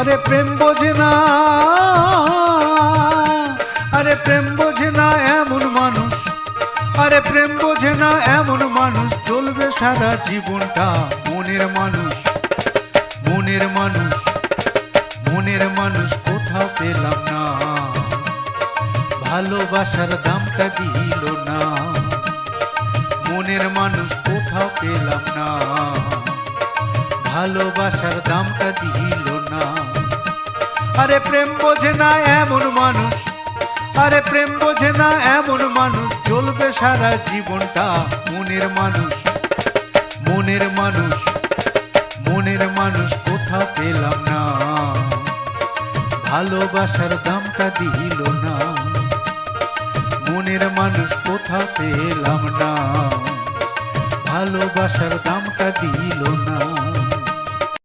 আরে প্রেম বোঝে না, আরে প্রেম বোঝে না এমন মানুষ, আরে প্রেম বোঝে না এমন মানুষ চলবে সারা জীবনটা। মনের মানুষ, মনের মানুষ, মনের মানুষ কোথাও পেলাম না, ভালোবাসার দামটা দিল না। মনের মানুষ কোথাও পেলাম না, ভালোবাসার দামটা দিল না। আরে প্রেম বোঝে না এমন মানুষ, আরে প্রেম বোঝে না এমন মানুষ চলবে সারা জীবনটা। মনের মানুষ, মনের মানুষ, মনের মানুষ কোথাও পেলাম না, ভালোবাসার দামটা দিল না। মনের মানুষ কোথাও পেলাম না, ভালোবাসার দামটা দিল না।